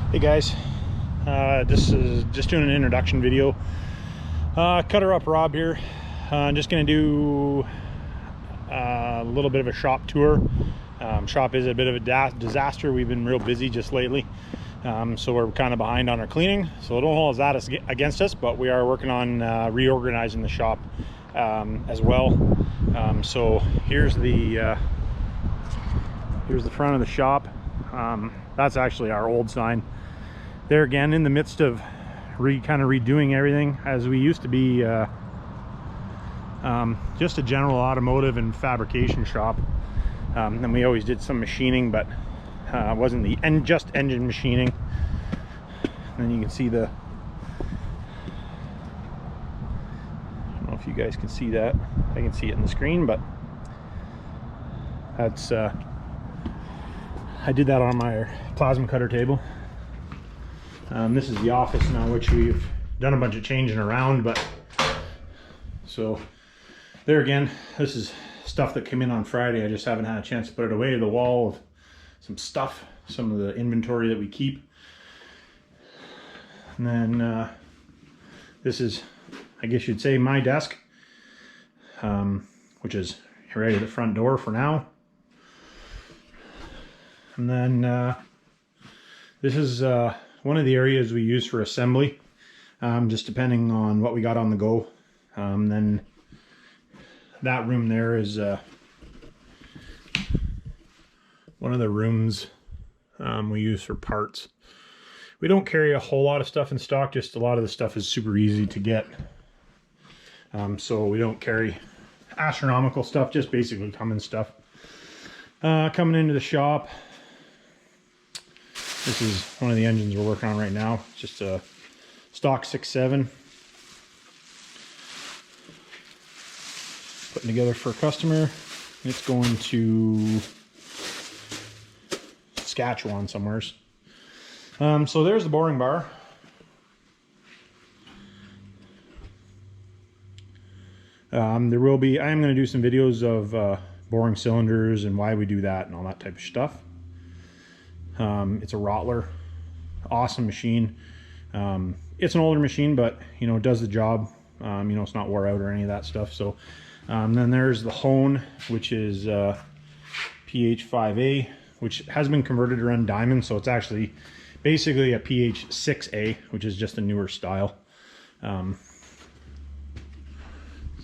Hey guys, this is just doing an introduction video. Cutter Up Rob here. I'm just going to do a little bit of a shop tour. Shop is a bit of a disaster. We've been real busy just lately, so we're kind of behind on our cleaning. So don't hold that against us, but we are working on reorganizing the shop as well. So here's the front of the shop. That's actually our old sign. There again, in the midst of kind of redoing everything, as we used to be just a general automotive and fabrication shop. And we always did some machining, but wasn't just engine machining. And then you can see I don't know if you guys can see that. I can see it in the screen, but that's I did that on my plasma cutter table. This is the office now, which we've done a bunch of changing around, but so there again, this is stuff that came in on Friday. I just haven't had a chance to put it away. The wall of some stuff, some of the inventory that we keep. And then this is, I guess you'd say, my desk, which is right at the front door for now. And then this is one of the areas we use for assembly, just depending on what we got on the go. Then that room there is one of the rooms we use for parts. We don't carry a whole lot of stuff in stock, just a lot of the stuff is super easy to get. So we don't carry astronomical stuff, just basically common stuff. Coming into the shop, this is one of the engines we're working on right now. It's just a stock 6.7. Putting together for a customer. It's going to Saskatchewan somewheres. So there's the boring bar. I am going to do some videos of boring cylinders and why we do that and all that type of stuff. It's a Rottler, awesome machine. It's an older machine, but it does the job. It's not wore out or any of that stuff. So then there's the Hone, which is PH5A, which has been converted to run diamond, so it's actually basically a PH6A, which is just a newer style. Let's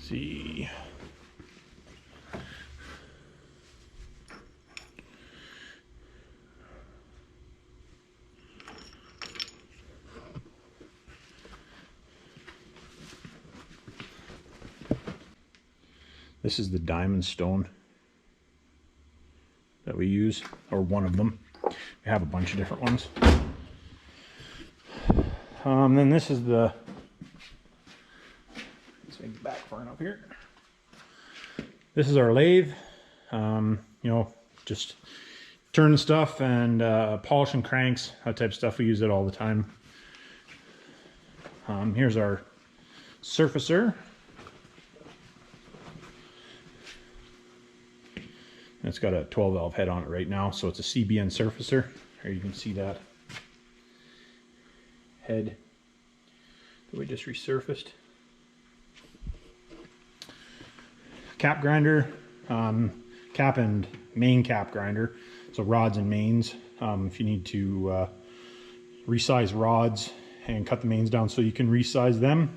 see. This is the diamond stone that we use, or one of them. We have a bunch of different ones. Then this is let's make it back far enough here. This is our lathe. Just turn stuff and polishing cranks, that type of stuff. We use it all the time. Here's our surfacer. It's got a 12 valve head on it right now, so it's a CBN surfacer. Here you can see that head that we just resurfaced. Cap grinder, cap and main cap grinder, so rods and mains. If you need to resize rods and cut the mains down so you can resize them.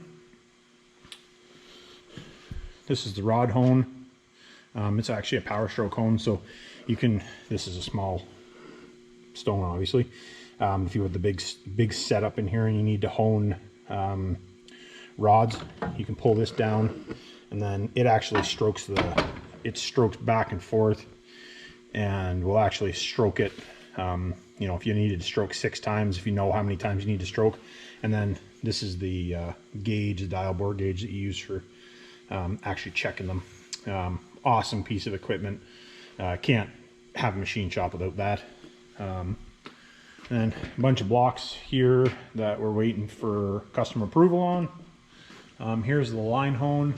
This is the rod hone. It's actually a power stroke hone, so this is a small stone, obviously. If you have the big setup in here and you need to hone rods, you can pull this down, and then it actually strokes strokes back and forth, and will actually stroke it. If you needed to stroke 6 times, if you know how many times you need to stroke. And then this is the gauge, the dial bore gauge that you use for actually checking them. Awesome piece of equipment. Can't have a machine shop without that. And a bunch of blocks here that we're waiting for customer approval on. Here's the line hone.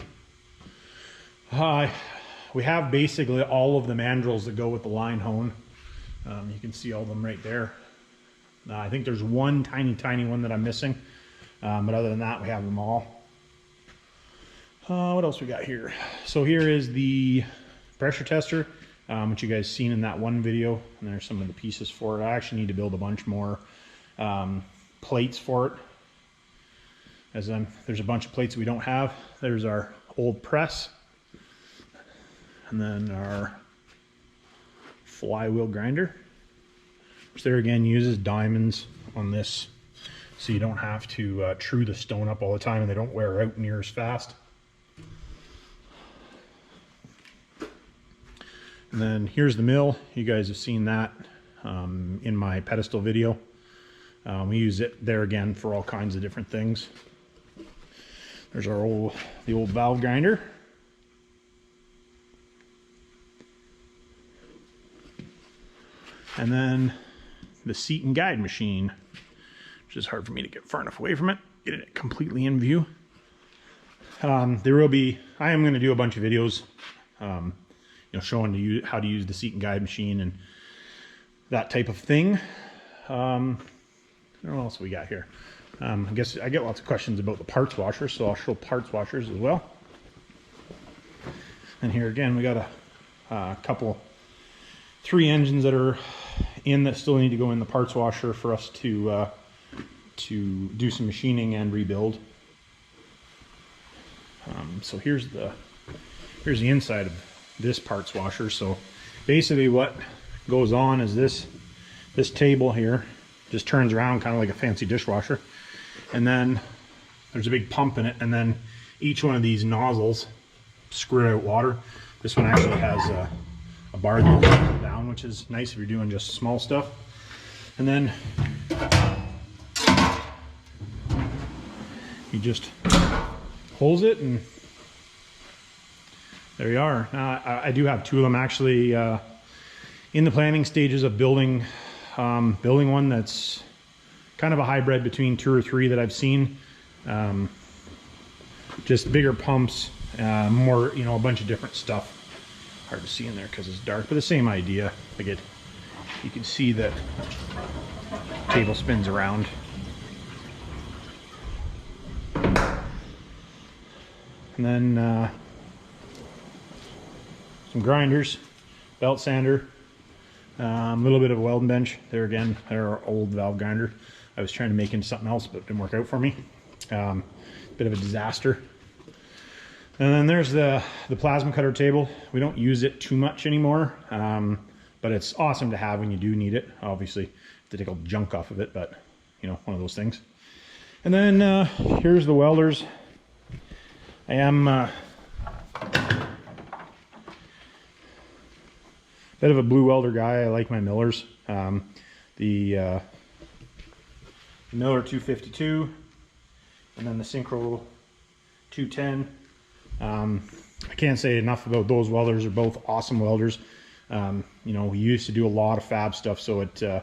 We have basically all of the mandrels that go with the line hone. You can see all of them right there. I think there's one tiny one that I'm missing, but other than that, we have them all. What else we got here? So here is the pressure tester, which you guys seen in that one video, and there's some of the pieces for it. I actually need to build a bunch more plates for it, as there's a bunch of plates we don't have. There's our old press, and then our flywheel grinder, which there again uses diamonds on this, so you don't have to true the stone up all the time, and they don't wear out near as fast. And then here's the mill. You guys have seen that in my pedestal video. We use it there again for all kinds of different things. There's the old valve grinder. And then the seat and guide machine, which is hard for me to get far enough away from it, get it completely in view. I am going to do a bunch of videos, showing you how to use the seat and guide machine and that type of thing. What else we got here? I guess I get lots of questions about the parts washer, so I'll show parts washers as well. And here again, we got a three engines that are in that still need to go in the parts washer for us to do some machining and rebuild. So here's the inside of this parts washer. So basically what goes on is this table here just turns around kind of like a fancy dishwasher, and then there's a big pump in it, and then each one of these nozzles squirt out water. This one actually has a bar that goes down, which is nice if you're doing just small stuff. And then you just hose it, and there you are. I do have two of them actually in the planning stages of building one that's kind of a hybrid between 2 or 3 that I've seen. Just bigger pumps, more, a bunch of different stuff. Hard to see in there because it's dark, but the same idea. You can see that the table spins around. And then some grinders, belt sander, a little bit of a welding bench. There again, they're old valve grinder. I was trying to make into something else, but it didn't work out for me. Bit of a disaster. And then there's the plasma cutter table. We don't use it too much anymore, but it's awesome to have when you do need it. Obviously, you have to take all the junk off of it, but one of those things. And then here's the welders. I am a bit of a blue welder guy. I like my millers. The Miller 252, and then the Synchro 210. I can't say enough about those welders. They're both awesome welders. We used to do a lot of fab stuff, so you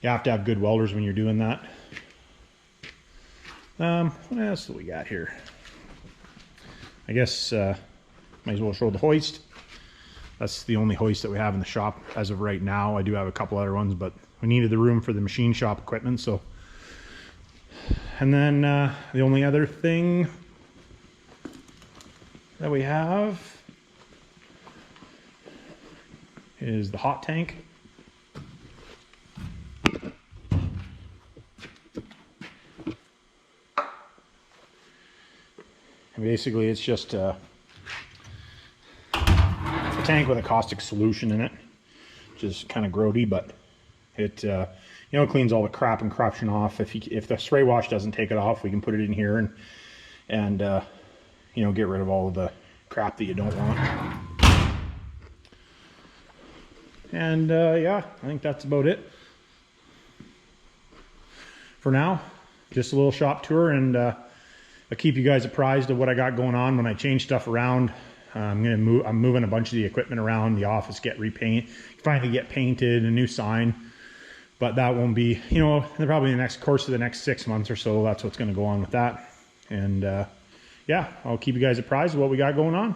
have to have good welders when you're doing that. What else do we got here? I guess might as well show the hoist. That's the only hoist that we have in the shop as of right now. I do have a couple other ones, but we needed the room for the machine shop equipment. So, and then the only other thing that we have is the hot tank. And basically it's just a tank with a caustic solution in it, which is kind of grody, but it cleans all the crap and corruption off. If the spray wash doesn't take it off, we can put it in here and get rid of all of the crap that you don't want. And yeah, I think that's about it for now. Just a little shop tour, and I'll keep you guys apprised of what I got going on when I change stuff around. I'm moving a bunch of the equipment around. The office finally get painted, a new sign, but that won't be, probably in the course of the next 6 months or so. That's what's going to go on with that. And yeah, I'll keep you guys apprised of what we got going on.